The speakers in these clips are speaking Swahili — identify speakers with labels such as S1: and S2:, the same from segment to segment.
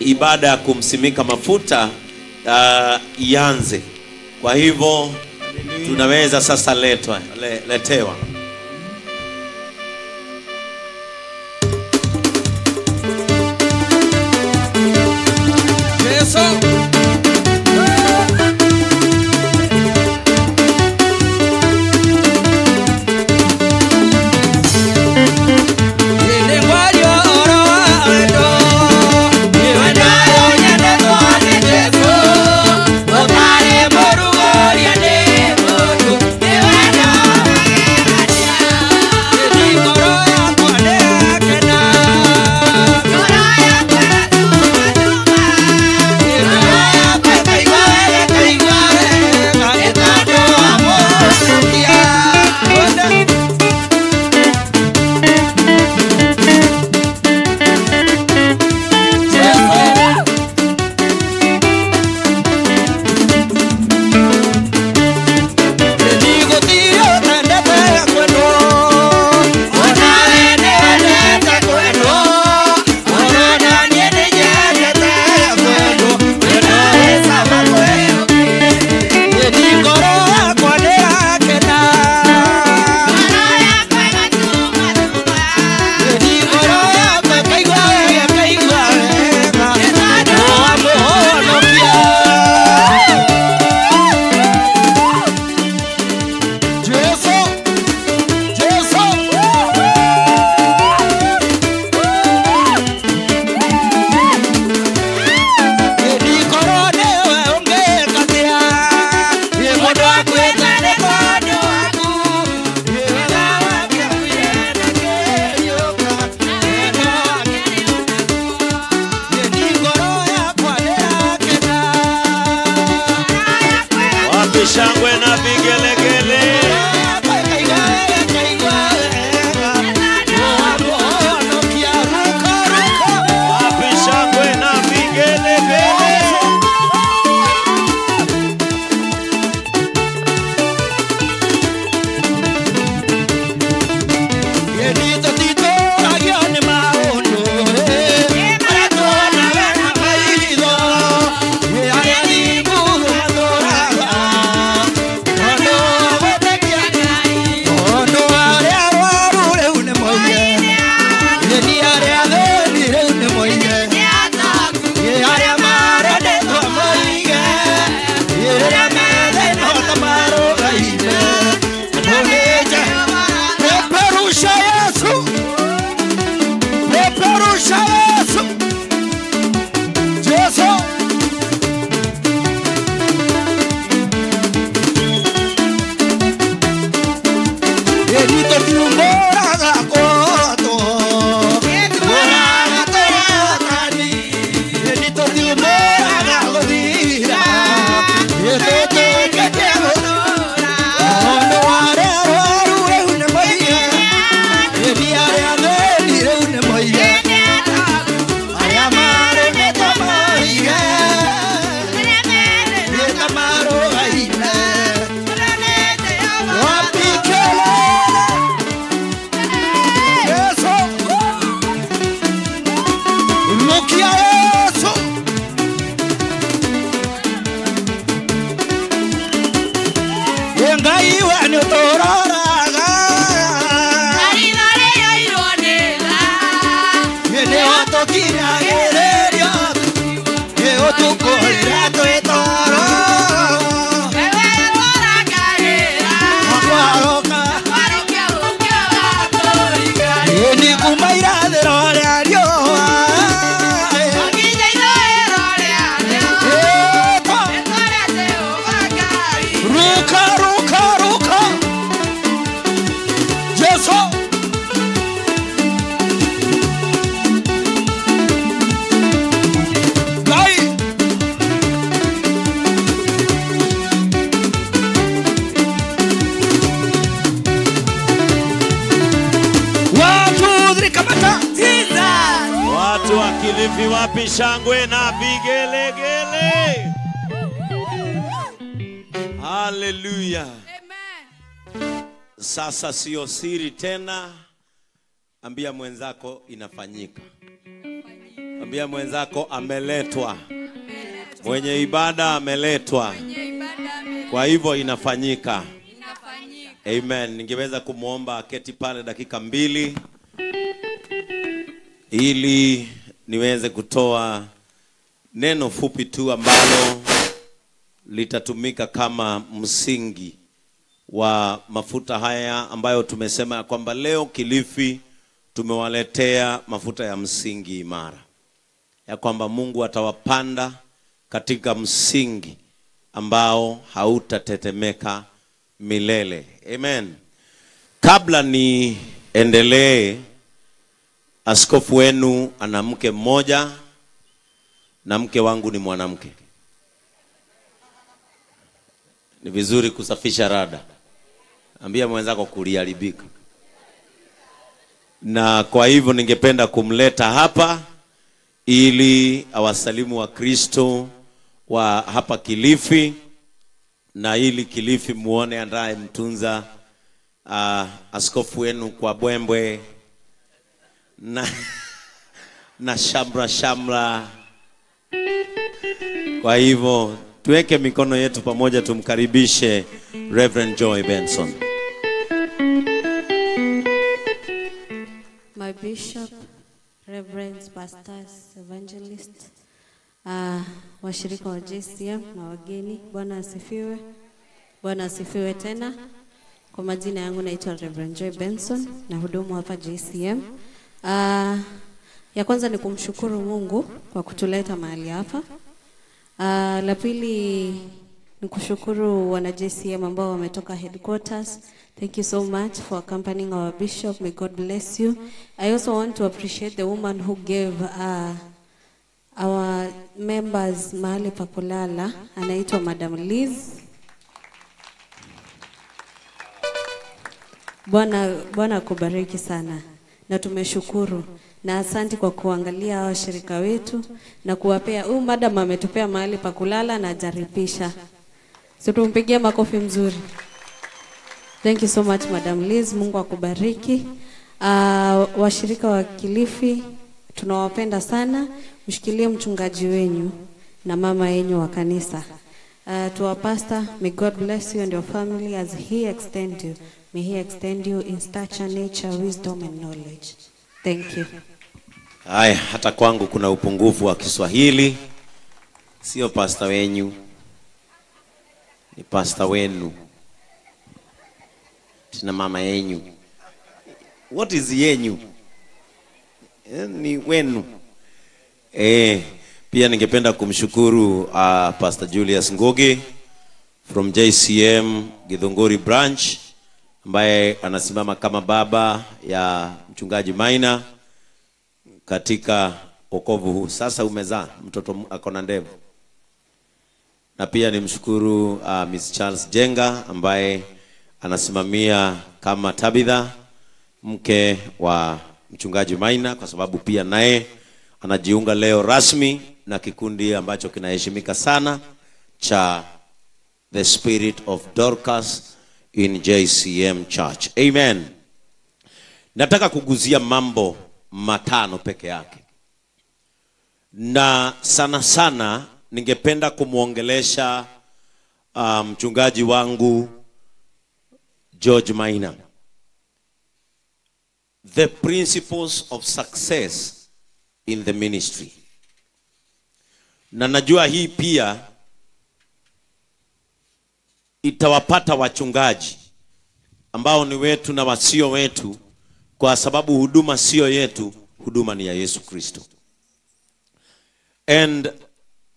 S1: ibada ya kumsimika mafuta ianze. Kwa hivyo tunaweza sasa letewa. Shangwe na vigelegele. Wapi shangwe na vigelegele. Watu wa Kilifi wapi shangwe na vigelegele. Hallelujah. Amen. Sasa sio siri tena. Ambia mwenzako inafanyika. Ambia mwenzako ameletwa. Mwenye ibada ameletwa. Kwa hivyo inafanyika. Amen. Ningeweza kumuomba aketi pale dakika 2 ili niweze kutoa neno fupi tu ambalo litatumika kama msingi wa mafuta haya ambayo tumesema kwamba leo Kilifi tumewaletea mafuta ya msingi imara. Ya kwamba Mungu atawapanda katika msingi ambao hautatetemeka milele. Amen. Kabla ni endelee, askofu wenu ana mke mmoja na mke wangu ni mwanamke. Ni vizuri kusafisha rada. Ambia mwenzako kuliharibika. Na kwa hivyo ningependa kumleta hapa ili awasalimu wa Kristo wa hapa Kilifi, na ili Kilifi muone andaye mtunza askofu wenu kwa bwembwe na shamra. Kwa hivyo tuweke mikono yetu pamoja tumkaribishe Reverend Joy Benson.
S2: My bishop, reverends, pastors, evangelists, washirika wa JCM na wageni, Bwana asifiwe. Bwana asifiwe tena. Kwa majina yangu naitwa Reverend Joy Benson na hudumu hapa JCM. Ya kwanza ni kumshukuru Mungu kwa kutuleta mahali hapa. La pili ni kushukuru wana JCM ambao wametoka headquarters. Thank you so much for accompanying our bishop. May God bless you. I also want to appreciate the woman who gave our members mahali pa kulala. Anaitwa Madam Liz. Bwana kubariki sana. Na tumeshukuru. Na asante kwa kuangalia washirika wetu na kuwapea. Huyu madam ametupea mahali pa kulala na jaribisha. So tumpigie makofi mzuri. Thank you so much Madam Liz. Mungu akubariki. Washirika wa Kilifi tunawapenda sana. Mshikilie mchungaji wenyu na mama yenyu wa kanisa. To our pastor, may God bless you and your family as he extend you. May he extend you in stature, nature, wisdom and knowledge. Thank you.
S1: Haya, hata kwangu kuna upungufu wa Kiswahili. Sio pastor wenyu, ni pastor wenu. Tina mama yenyu. What is yenyu? Ni wenu. Pia ningependa kumshukuru Pastor Julius Ngoge from JCM Githunguri branch, ambaye anasimama kama baba ya mchungaji Maina katika wokovu huu. Sasa umezaa mtoto akona ndevu. Na pia nimshukuru Miss Charles Jenga ambaye anasimamia kama Tabitha mke wa mchungaji Maina, kwa sababu pia naye anajiunga leo rasmi na kikundi ambacho kinaheshimika sana cha The Spirit of Dorcas in JCM Church. Amen. Nataka kuguzia mambo matano peke yake. Na sana sana ningependa kumuongelesha mchungaji wangu George Maina. The principles of success in the ministry. Na najua hii pia itawapata wachungaji ambao ni wetu na wasio wetu, kwa sababu huduma sio yetu, huduma ni ya Yesu Kristo. And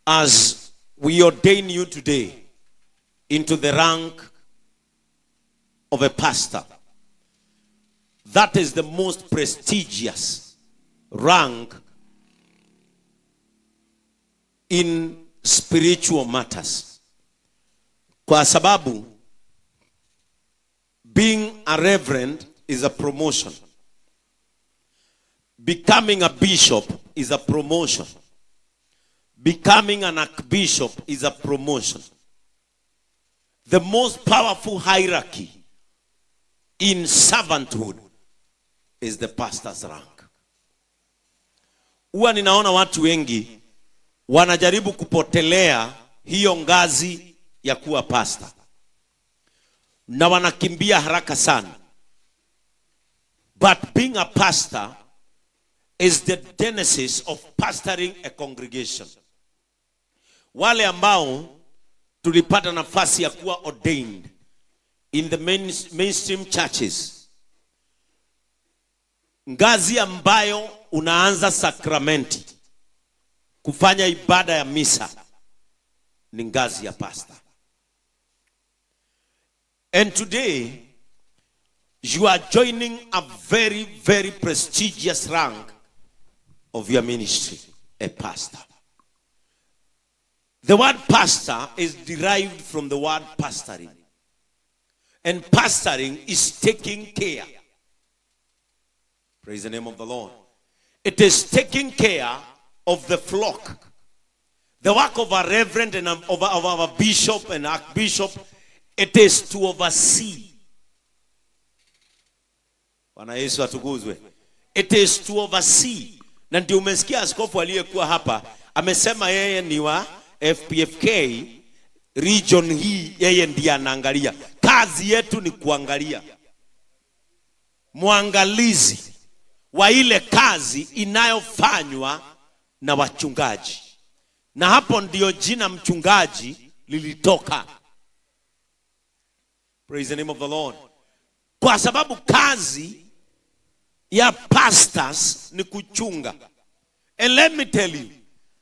S1: as we ordain you today into the rank of a pastor, that is the most prestigious rank in spiritual matters. Kwa sababu being a reverend is a promotion. Becoming a bishop is a promotion. Becoming an archbishop is a promotion. The most powerful hierarchy in servanthood is the pastor's rank. huwa ninaona watu wengi wanajaribu kupotelea hiyo ngazi ya kuwa pastor, na wanakimbia haraka sana. But being a pastor is the genesis of pastoring a congregation. Wale ambao tulipata nafasi ya kuwa ordained in the mainstream churches, ngazi ambayo unaanza sakramenti, kufanya ibada ya misa, ni ngazi ya pastor. And today you are joining a very, very prestigious rank of your ministry, a pastor. The word pastor is derived from the word pastoring. And pastoring is taking care. Praise the name of the Lord. It is taking care of the flock. The work of a reverend and of a bishop and archbishop, it is to oversee. Bwana Yesu atukuzwe. It is to oversee. Na ndio umesikia askofu aliyekuwa hapa amesema yeye ni wa FPFK region hii, yeye ndiye anaangalia. Kazi yetu ni kuangalia, muangalizi wa ile kazi inayofanywa na wachungaji. Na hapo ndio jina mchungaji lilitoka. Praise the name of the Lord. Kwa sababu kazi ya pastors ni kuchunga. And let me tell you,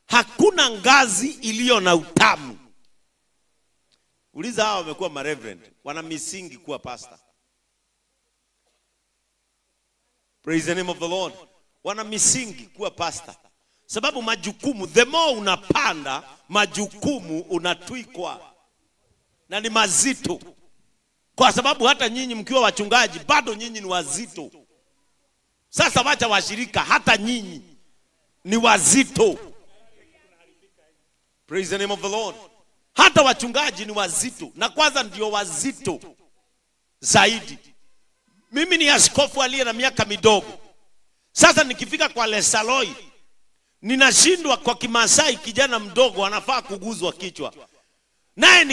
S1: hakuna ngazi iliyo na utamu. Uliza hao wamekuwa ma reverend, wana misingi kuwa pastor. Praise the name of the Lord. Wana misingi kuwa pastor. Sababu majukumu, the more unapanda, majukumu unatwikwa. Na ni mazito. Kwa sababu hata nyinyi mkiwa wachungaji, bado nyinyi ni wazito. Sasa wacha washirika, hata nyinyi ni wazito. Praise the name of the Lord. Hata wachungaji ni wazito. Na kwanza ndio wazito zaidi. Mimi ni askofu aliye na miaka midogo. Sasa nikifika kwa Lesaloi, ninashindwa kwa Kimasai kijana mdogo anafaa kuguzwa kichwa. Naye